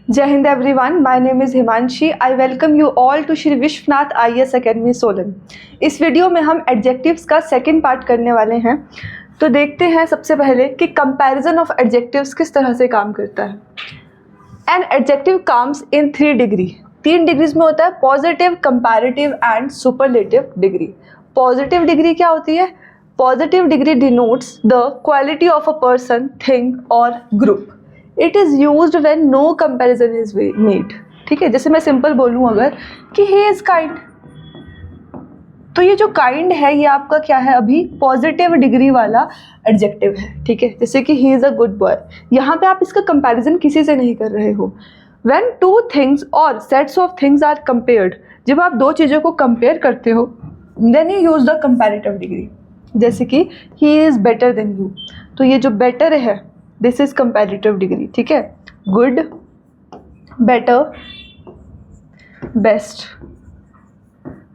Jai Hind everyone, my name is Himanshi. I welcome you all to Shri Vishwanath IAS Academy Solan. इस video में हम adjectives का second part करने वाले हैं. तो देखते हैं सबसे पहले कि कंपैरिजन ऑफ एडजेक्टिव्स किस तरह से काम करता है. An adjective comes in 3 degree. 3 degrees में होता है positive, comparative and superlative degree. Positive degree क्या होती है? Positive degree denotes the quality of a person, thing और group. It is used when no comparison is made. ठीक है, जैसे मैं सिंपल बोलूँ अगर कि ही इज़ काइंड, तो ये जो काइंड है ये आपका क्या है? अभी पॉजिटिव डिग्री वाला एडजेक्टिव है. ठीक है, जैसे कि he is a good boy. यहाँ पे आप इसका कंपैरिजन किसी से नहीं कर रहे हो. When 2 things or sets of things are compared, जब आप 2 चीज़ों को कंपेयर करते हो then you use the comparative degree. जैसे कि he is better than you, तो ये जो बेटर है दिस इज कंपैरेटिव डिग्री. ठीक है, गुड, बेटर, बेस्ट.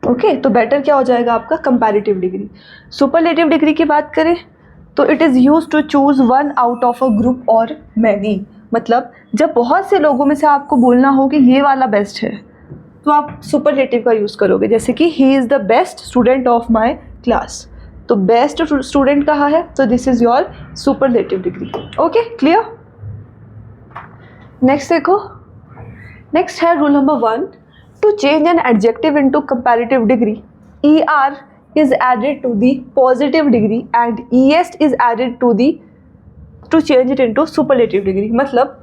ओके, तो बेटर क्या हो जाएगा आपका? Comparative degree. सुपरलेटिव डिग्री की बात करें तो it is use to choose one out of a group और मैनी. मतलब जब बहुत से लोगों में से आपको बोलना हो कि ये वाला बेस्ट है तो आप सुपरलेटिव का यूज़ करोगे. जैसे कि he is the best student of my class, तो बेस्ट स्टूडेंट कहाँ है? तो this is your superlative degree. Okay, clear. Next देखो, नेक्स्ट है rule number 1. To change an adjective into comparative degree, ER is added to the positive degree and ES is added to change it into superlative degree. मतलब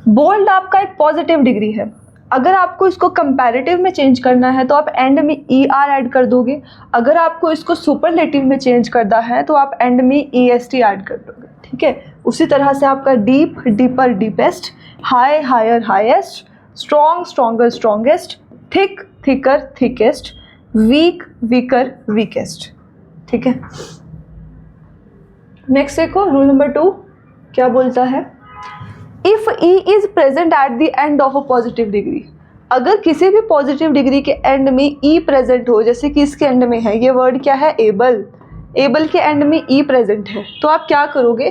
bold आपका एक positive degree है. अगर आपको इसको comparative में change करना है तो आप एंड में ER ऐड कर दोगे. अगर आपको इसको सुपरलेटिव में चेंज करना है तो आप एंड में EST ऐड कर दोगे. ठीक है, उसी तरह से आपका deep, deeper, deepest, high, higher, highest, strong, stronger, strongest, thick, thicker, thickest, weak, weaker, weakest. ठीक है, नेक्स्ट देखो रूल नंबर 2 क्या बोलता है. If E is present at the end of a positive degree, अगर किसी भी पॉजिटिव डिग्री के एंड में E प्रेजेंट हो, जैसे कि इसके एंड में है, ये वर्ड क्या है? एबल. एबल के एंड में E प्रेजेंट है, तो आप क्या करोगे?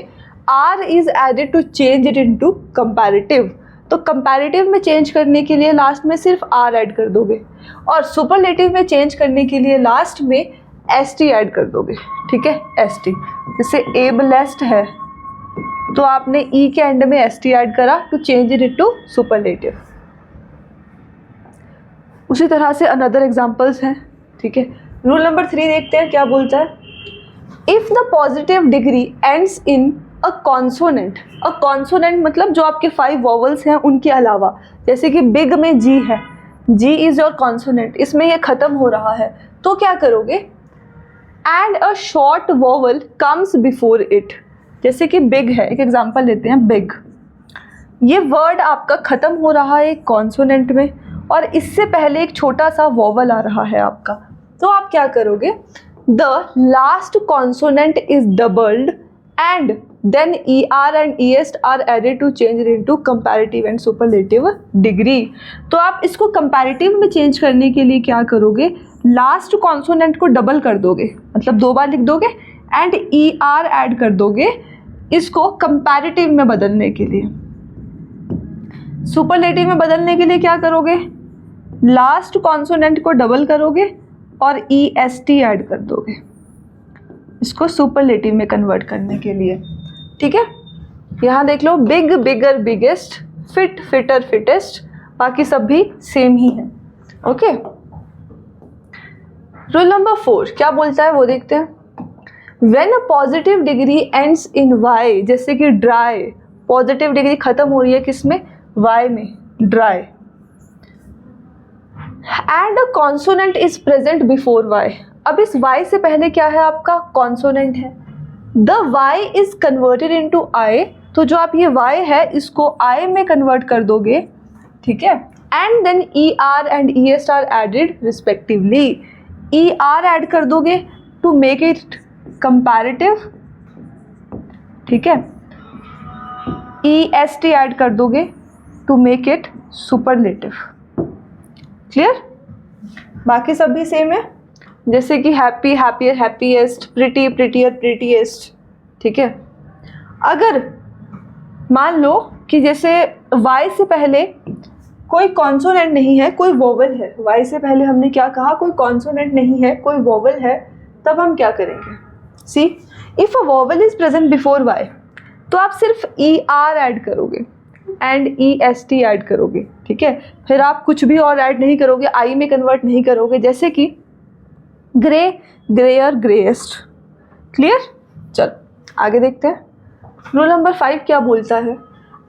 R is added to change it into comparative. तो कंपैरेटिव में चेंज करने के लिए लास्ट में सिर्फ R ऐड कर दोगे और सुपरलेटिव में चेंज करने के लिए लास्ट में ST ऐड कर दोगे. ठीक है, ST. जैसे एबलेस्ट है तो आपने E के एंड में ST ऐड करा to change it to superlative. उसी तरह से अनदर एग्जांपल्स हैं. ठीक है, रूल नंबर 3 देखते हैं क्या बोलता है. If the positive degree ends in a consonant. A consonant मतलब जो आपके 5 वॉवल्स हैं उनके अलावा, जैसे कि बिग में G है, G इज योर कॉन्सोनेंट, इसमें ये खत्म हो रहा है, तो क्या करोगे? And a short vowel comes before it. जैसे कि बिग है, एक एग्जांपल लेते हैं. बिग, ये वर्ड आपका ख़त्म हो रहा है एक कॉन्सोनेंट में और इससे पहले एक छोटा सा वॉवल आ रहा है आपका, तो आप क्या करोगे? The last consonant is doubled and then ER and ES are added to change it into comparative and superlative degree. तो आप इसको कंपैरेटिव में चेंज करने के लिए क्या करोगे? लास्ट कॉन्सोनेंट को डबल कर दोगे, मतलब 2 बार लिख दोगे एंड ER ऐड कर दोगे इसको कंपैरेटिव में बदलने के लिए. सुपरलेटिव में बदलने के लिए क्या करोगे? लास्ट कॉन्सोनेंट को डबल करोगे और EST ऐड कर दोगे इसको सुपरलेटिव में कन्वर्ट करने के लिए. ठीक है, यहाँ देख लो, बिग, बिगर, बिगेस्ट, फिट, फिटर, फिटेस्ट, बाकी सब भी सेम ही है. ओके, रूल नंबर 4 क्या बोलता है वो देखते हैं. When a positive degree ends in Y, जैसे कि ड्राई, पॉजिटिव डिग्री खत्म हो रही है किसमें? Y में, dry. And a consonant is present before Y. अब इस Y से पहले क्या है आपका? कॉन्सोनेंट है. The Y is converted into I, तो जो आप ये Y है इसको I में कन्वर्ट कर दोगे. ठीक है, and then ER and ES are added respectively. ER add कर दोगे टू मेक इट कंपैरेटिव. ठीक है, EST ऐड कर दोगे to make it superlative. Clear? बाकी सब भी सेम है, जैसे कि happy, happier, happiest, pretty, prettier, prettiest. ठीक है, अगर मान लो कि जैसे y से पहले कोई कॉन्सोनेंट नहीं है, कोई वोवल है। वाई से पहले हमने क्या कहा, कोई कॉन्सोनेंट नहीं है, कोई वोवल है, तब हम क्या करेंगे? See, if a vowel is present before Y, तो आप सिर्फ ई आर ऐड करोगे and E S T add करोगे, ठीक है। फिर आप कुछ भी और ऐड नहीं करोगे, आई में कन्वर्ट नहीं करोगे, जैसे कि ग्रे, ग्रेयर, ग्रेएस्ट। क्लियर? चलो आगे देखते हैं। रूल नंबर 5 क्या बोलता है?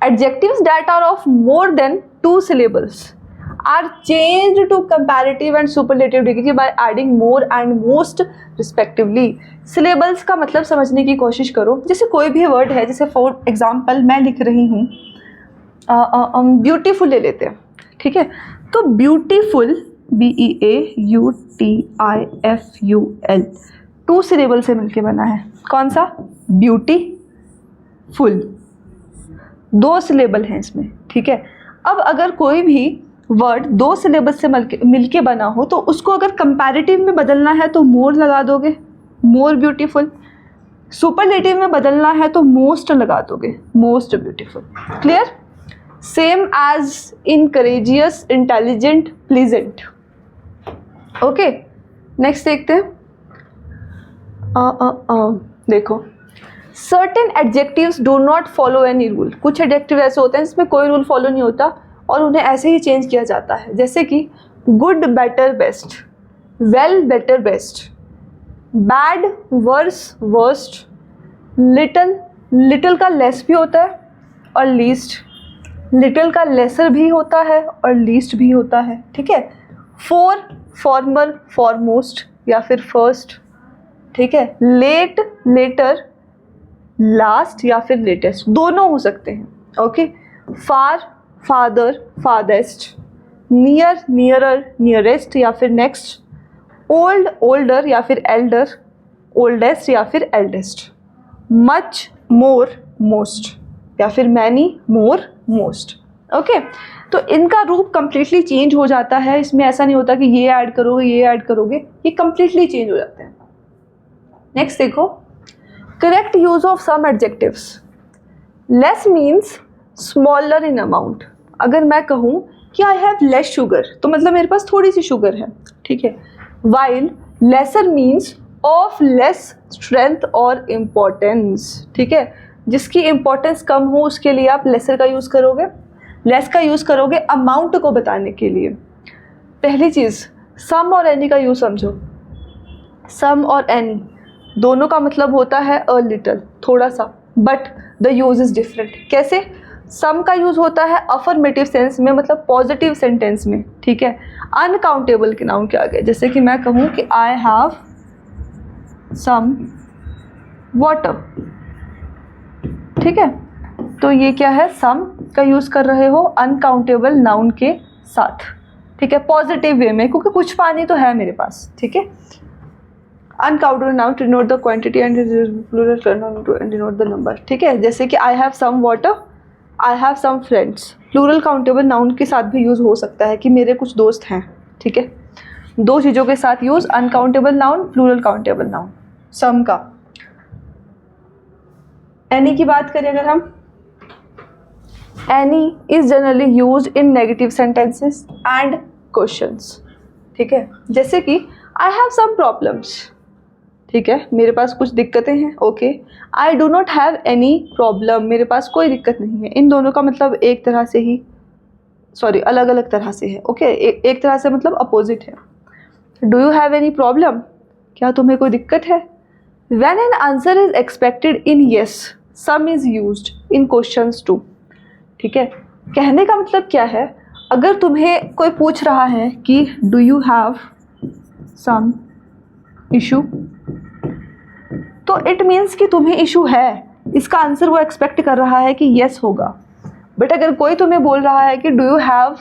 Adjectives that are of more than 2 syllables are changed to comparative and superlative degree by adding more and most respectively। syllables का मतलब समझने की कोशिश करो। जैसे कोई भी वर्ड है, जैसे फॉर एग्जाम्पल मैं लिख रही हूँ ब्यूटीफुल ले लेते हैं, ठीक है। तो ब्यूटीफुल, BEAUTIFUL 2 syllable से मिलके बना है। कौन सा? ब्यूटीफुल, 2 syllable हैं इसमें, ठीक है। अब अगर कोई भी वर्ड 2 syllable से मिलके बना हो, तो उसको अगर कंपैरेटिव में बदलना है तो मोर लगा दोगे, मोर ब्यूटीफुल। सुपरलेटिव में बदलना है तो मोस्ट लगा दोगे, most beautiful. Clear? Same as in courageous, intelligent, pleasant. Okay, next देखते हैं। देखो, certain adjectives do not follow any rule. कुछ एडजेक्टिव ऐसे होते हैं जिसमें कोई रूल फॉलो नहीं होता और उन्हें ऐसे ही चेंज किया जाता है, जैसे कि good, better, best, well, better, best, bad, worse, worst, little, little का लेस भी होता है और लीस्ट, लिटल का लेसर भी होता है और लीस्ट भी होता है, ठीक है। फॉर, फॉर्मर, फॉरमोस्ट या फिर फर्स्ट, ठीक है। लेट, लेटर, लास्ट या फिर लेटेस्ट, दोनों हो सकते हैं, okay. Far, farther, farthest, near, nearer, nearest या फिर नेक्स्ट, ओल्ड, ओल्डर या फिर एल्डर, ओल्डेस्ट या फिर एल्डेस्ट, मच, मोर, मोस्ट या फिर मैनी, मोर, मोस्ट। ओके, तो इनका रूप कम्प्लीटली चेंज हो जाता है। इसमें ऐसा नहीं होता कि ये ऐड करोगे, ये ऐड करोगे, ये कम्प्लीटली चेंज हो जाते हैं। नेक्स्ट देखो, correct use of some adjectives. Less means smaller in amount. अगर मैं कहूँ कि आई हैव लेस शुगर, तो मतलब मेरे पास थोड़ी सी शुगर है, ठीक है। While lesser means of less strength और इम्पोर्टेंस, ठीक है। जिसकी इम्पोर्टेंस कम हो उसके लिए आप लेसर का यूज़ करोगे, लेस का यूज़ करोगे अमाउंट को बताने के लिए। पहली चीज़, सम और एनी का यूज़ समझो। सम और एनी दोनों का मतलब होता है अ लिटल, थोड़ा सा, but the use is different. कैसे? सम का यूज़ होता है अफर्मेटिव सेंस में, मतलब पॉजिटिव सेंटेंस में, ठीक है। अनकाउंटेबल के नाउन के आगे, जैसे कि मैं कहूँ कि आई हैव सम वाटर, ठीक है। तो ये क्या है? सम का यूज़ कर रहे हो अनकाउंटेबल नाउन के साथ, ठीक है, पॉजिटिव वे में, क्योंकि कुछ पानी तो है मेरे पास, ठीक है। Uncountable noun to denote the quantity and plural to denote the number, ठीक है। जैसे कि I have some water, I have some friends, plural countable noun के साथ भी यूज़ हो सकता है कि मेरे कुछ दोस्त हैं, ठीक है। 2 चीज़ों के साथ use, uncountable noun, plural countable noun. Some का। एनी की बात करें अगर हम, any is generally used in negative sentences and questions, ठीक है। जैसे कि आई हैव सम प्रॉब्लम्स, ठीक है, मेरे पास कुछ दिक्कतें हैं, okay. I do not have any problem, मेरे पास कोई दिक्कत नहीं है। इन दोनों का मतलब एक तरह से ही, सॉरी, अलग अलग तरह से है, ओके। एक तरह से मतलब अपोजिट है। Do you have any problem, क्या तुम्हें कोई दिक्कत है। When an answer is expected in yes, some is used in questions to, ठीक है। कहने का मतलब क्या है? अगर तुम्हें कोई पूछ रहा है कि do you have some issue, तो इट मीन्स कि तुम्हें इशू है, इसका आंसर वो एक्सपेक्ट कर रहा है कि येस होगा। बट अगर कोई तुम्हें बोल रहा है कि do you have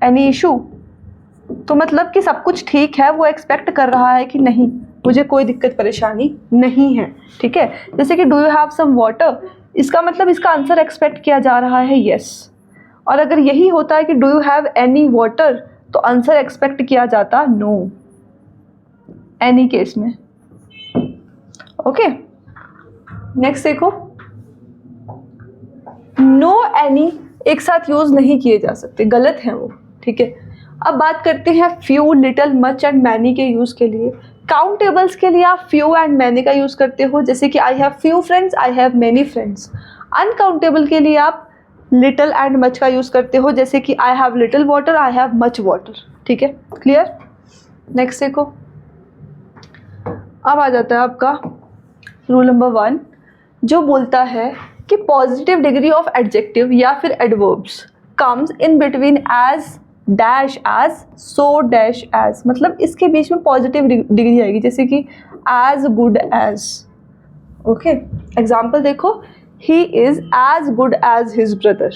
any issue, तो मतलब कि सब कुछ ठीक है, वो एक्सपेक्ट कर रहा है कि नहीं, मुझे कोई दिक्कत परेशानी नहीं है, ठीक है। जैसे कि do you have some water, इसका मतलब इसका आंसर एक्सपेक्ट किया जा रहा है येस। और अगर यही होता है कि do you have any water, तो आंसर एक्सपेक्ट किया जाता नो, एनी केस में, ओके। नेक्स्ट देखो, नो एनी एक साथ यूज़ नहीं किए जा सकते, गलत हैं वो, ठीक है। अब बात करते हैं few, little, much and many के यूज़ के लिए। काउंटेबल्स के लिए आप फ्यू एंड मैनी का यूज़ करते हो, जैसे कि I have few friends, I have many friends. Uncountable के लिए आप लिटिल एंड मच का यूज़ करते हो, जैसे कि I have little water, I have much water, ठीक है, क्लियर। नेक्स्ट देखो, अब आ जाता है आपका रूल नंबर 1, जो बोलता है कि पॉजिटिव डिग्री ऑफ एडजेक्टिव या फिर adverbs comes in between as dash as, so dash as, मतलब इसके बीच में पॉजिटिव डिग्री आएगी, जैसे कि as good as. Okay, example देखो, he is as good as his brother,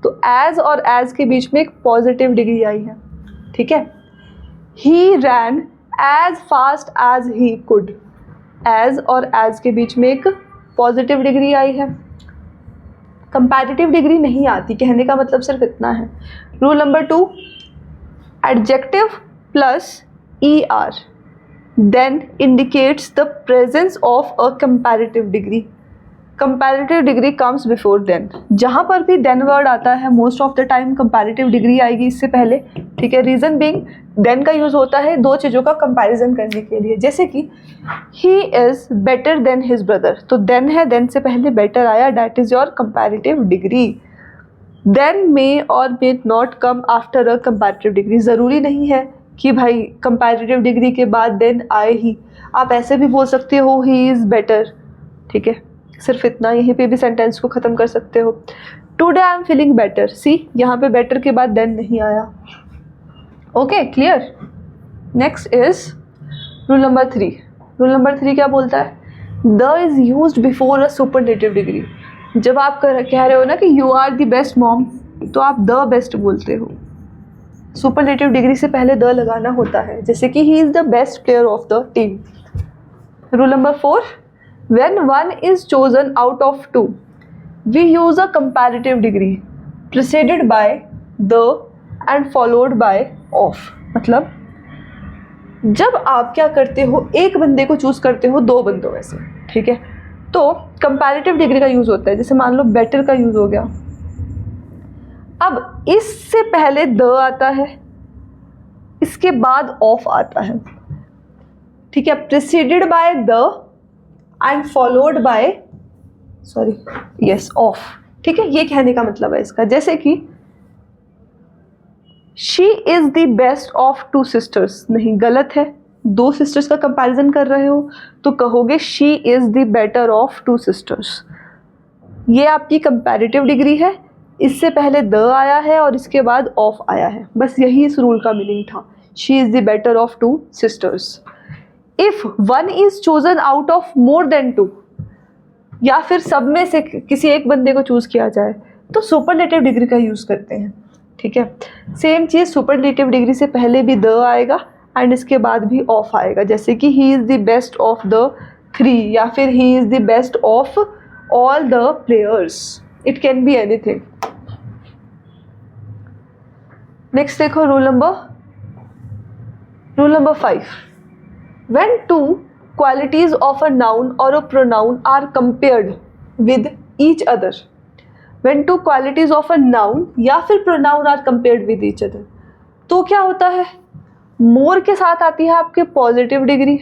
तो एज और एज के बीच में एक पॉजिटिव डिग्री आई है, ठीक है। He ran as fast as he could, as और एज के बीच में एक पॉजिटिव डिग्री आई है। कंपैरेटिव डिग्री नहीं आती, कहने का मतलब सिर्फ इतना है। Rule number 2, adjective plus ER then indicates the presence of a comparative degree. Comparative degree comes before then. जहाँ पर भी then word आता है most of the time comparative degree आएगी इससे पहले, ठीक है। रीज़न being then का यूज़ होता है दो चीज़ों का कंपैरिजन करने के लिए, जैसे कि he is better than his brother, तो then है, then से पहले better आया, that is your comparative degree. Then may or may not come after a comparative degree. ज़रूरी नहीं है कि भाई comparative degree के बाद then आए ही, आप ऐसे भी बोल सकते हो he is better, ठीक है, सिर्फ इतना, यहीं पे भी सेंटेंस को ख़त्म कर सकते हो। Today I am feeling better, see यहाँ पे better के बाद then नहीं आया। Okay, clear. Next is rule number 3। Rule number 3 क्या बोलता है? The is used before a superlative degree. जब आप कह रहे हो ना कि you are the best mom, तो आप द बेस्ट बोलते हो, सुपरलेटिव डिग्री से पहले द लगाना होता है, जैसे कि he is the best player of the team. Rule number 4, when one is chosen out of 2 we use a comparative degree preceded by the and followed by of. मतलब जब आप क्या करते हो, एक बंदे को चूज करते हो दो बंदों में से, ठीक है, तो कंपैरेटिव डिग्री का यूज होता है। जैसे मान लो बेटर का यूज हो गया, अब इससे पहले द आता है, इसके बाद ऑफ आता है, ठीक है, preceded by the and followed by of, ठीक है। ये कहने का मतलब है इसका, जैसे कि she is the best of 2 sisters, नहीं, गलत है, 2 सिस्टर्स का कंपैरिजन कर रहे हो तो कहोगे she is the better of 2 sisters. ये आपकी कंपैरेटिव डिग्री है, इससे पहले द आया है और इसके बाद ऑफ आया है, बस यही इस रूल का मीनिंग था, she is the better of 2 sisters. If one is chosen out of more than 2, या फिर सब में से किसी एक बंदे को चूज किया जाए, तो सुपरलेटिव डिग्री का यूज करते हैं, ठीक है। सेम चीज़, सुपरलेटिव डिग्री से पहले भी द आएगा एंड इसके बाद भी ऑफ आएगा, जैसे कि he is the best of the 3 या फिर he is the best of all the players, it can be anything. Next देखो rule number 5, when 2 qualities of a noun और a pronoun are compared with each other, when 2 qualities of a noun या फिर pronoun are compared with each other, तो क्या होता है, मोर के साथ आती है आपके पॉजिटिव डिग्री,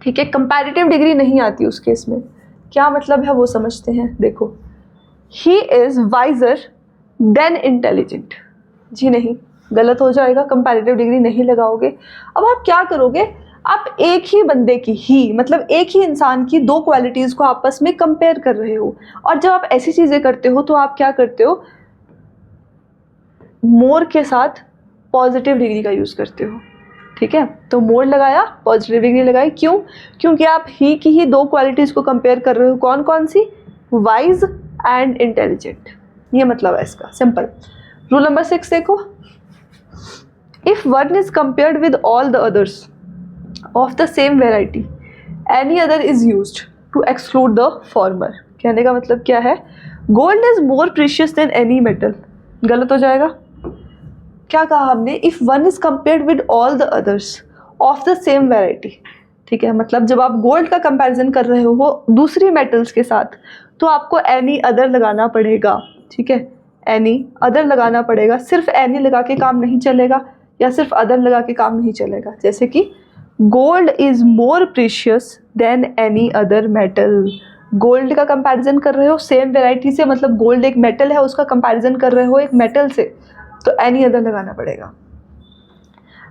ठीक है, कंपैरेटिव डिग्री नहीं आती उस केस में। क्या मतलब है वो समझते हैं, देखो, he is wiser than intelligent, जी नहीं, गलत हो जाएगा, कंपैरेटिव डिग्री नहीं लगाओगे। अब आप क्या करोगे, आप एक ही बंदे की ही, मतलब एक ही इंसान की 2 क्वालिटीज़ को आपस में कंपेयर कर रहे हो, और जब आप ऐसी चीज़ें करते हो तो आप क्या करते हो, मोर के साथ पॉजिटिव डिग्री का यूज़ करते हो, ठीक है। तो मोर लगाया, पॉजिटिव डिग्री लगाई, क्यों? क्योंकि आप ही की ही 2 क्वालिटीज़ को कंपेयर कर रहे हो, कौन कौन सी, वाइज एंड इंटेलिजेंट, ये मतलब है इसका, सिंपल। रूल नंबर 6 देखो, if one is compared with all the others of the same variety, any other is used to exclude the former। कहने का मतलब क्या है, gold is more precious than any metal, गलत हो जाएगा। क्या कहा हमने, if one is compared with all the others of the same variety, ठीक है, मतलब जब आप गोल्ड का कंपैरिजन कर रहे हो दूसरी मेटल्स के साथ, तो आपको any other लगाना पड़ेगा, ठीक है। एनी अदर लगाना पड़ेगा, सिर्फ एनी लगा के काम नहीं चलेगा या सिर्फ अदर लगा के काम नहीं चलेगा। जैसे कि gold is more precious than any other metal, gold का कंपैरिजन कर रहे हो सेम वेराइटी से, मतलब गोल्ड एक मेटल है उसका कंपैरिजन कर रहे हो एक मेटल से, तो एनी अदर लगाना पड़ेगा।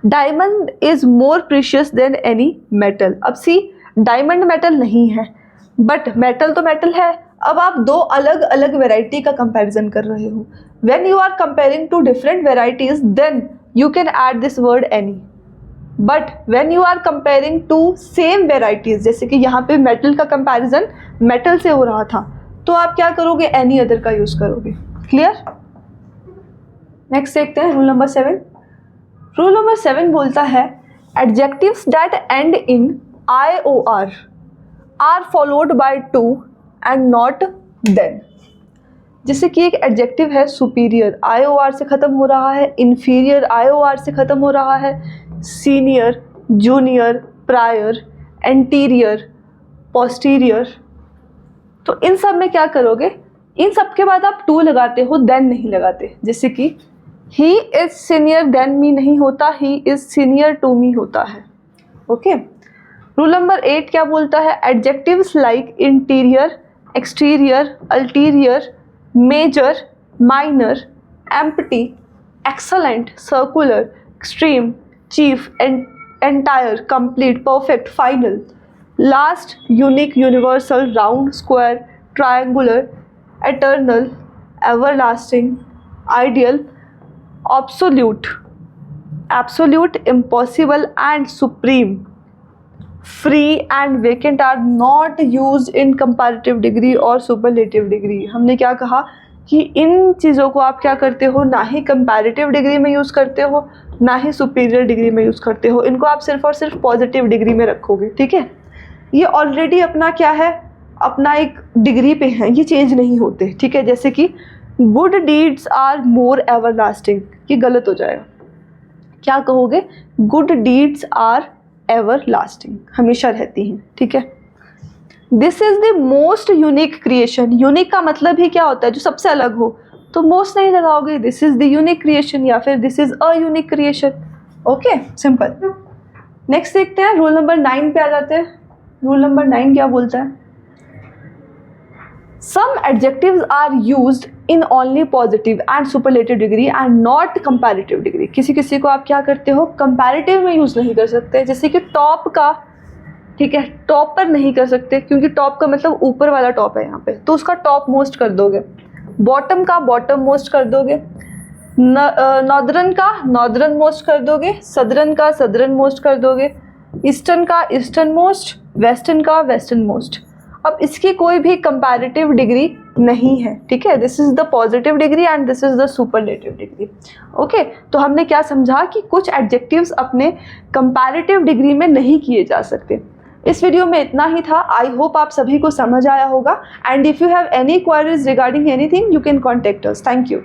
Diamond is more precious than any metal, अब सी डायमंड मेटल नहीं है बट मेटल तो मेटल है। अब आप दो अलग अलग वेराइटी का कंपैरिजन कर रहे हो, when you are comparing two different varieties then you can add this word any, but when you are comparing two same varieties, जैसे कि यहाँ पे मेटल का कंपैरिजन मेटल से हो रहा था, तो आप क्या करोगे, एनी अदर का यूज करोगे। क्लियर? नेक्स्ट देखते हैं रूल नंबर 7। रूल नंबर 7 बोलता है adjectives that end in IOR are followed by to and not than. जैसे कि एक एडजेक्टिव है सुपीरियर, IOR से ख़त्म हो रहा है, इन्फीरियर IOR से ख़त्म हो रहा है, senior, junior, prior, anterior, posterior, तो इन सब में क्या करोगे, इन सब के बाद आप टू लगाते हो, देन नहीं लगाते। जैसे कि he is senior than me नहीं होता, he is senior to me होता है। ओके। रूल नंबर 8 क्या बोलता है, adjectives like interior, exterior, ulterior, major, minor, empty, excellent, circular, extreme, chief, entire, complete, perfect, final, last, unique, universal, round, square, triangular, eternal, everlasting, ideal, absolute, absolute, impossible and supreme, free and vacant are not used in comparative degree और superlative degree। हमने क्या कहा कि इन चीज़ों को आप क्या करते हो, ना ही comparative डिग्री में यूज़ करते हो ना ही superior डिग्री में यूज़ करते हो, इनको आप सिर्फ और सिर्फ पॉजिटिव डिग्री में रखोगे। ठीक है, ये ऑलरेडी अपना क्या है, अपना एक डिग्री पे है, ये चेंज नहीं होते। ठीक है, जैसे कि good deeds are more everlasting, ये गलत हो जाएगा, क्या कहोगे, गुड डीड्स आर एवरलास्टिंग, हमेशा रहती हैं। ठीक है, this is the most unique creation, unique का मतलब ही क्या होता है, जो सबसे अलग हो, तो मोस्ट नहीं लगाओगे, this is the unique creation या फिर this is a unique creation. Okay, simple. Next देखते हैं, रूल नंबर 9 पे आ जाते हैं। रूल नंबर 9 क्या बोलता है, some adjectives are used in only positive and superlative degree and not comparative degree। किसी किसी को आप क्या करते हो, comparative में यूज़ नहीं कर सकते, जैसे कि टॉप का, ठीक है, टॉप पर नहीं कर सकते क्योंकि टॉप का मतलब ऊपर वाला टॉप है यहाँ पे, तो उसका टॉप मोस्ट कर दोगे। बॉटम का बॉटम मोस्ट कर दोगे, नॉर्दर्न का नॉर्दर्न मोस्ट कर दोगे, सदर्न का सदर्न मोस्ट कर दोगे, ईस्टर्न का ईस्टर्न मोस्ट, वेस्टर्न का वेस्टर्न मोस्ट। अब इसकी कोई भी कंपैरेटिव डिग्री नहीं है। ठीक है, this is the positive degree and this is the superlative degree. Okay, तो हमने क्या समझा कि कुछ एडजेक्टिव्स अपने कंपैरेटिव डिग्री में नहीं किए जा सकते। इस वीडियो में इतना ही था। आई होप आप सभी को समझ आया होगा, and if you have any queries regarding anything you can contact us. Thank you.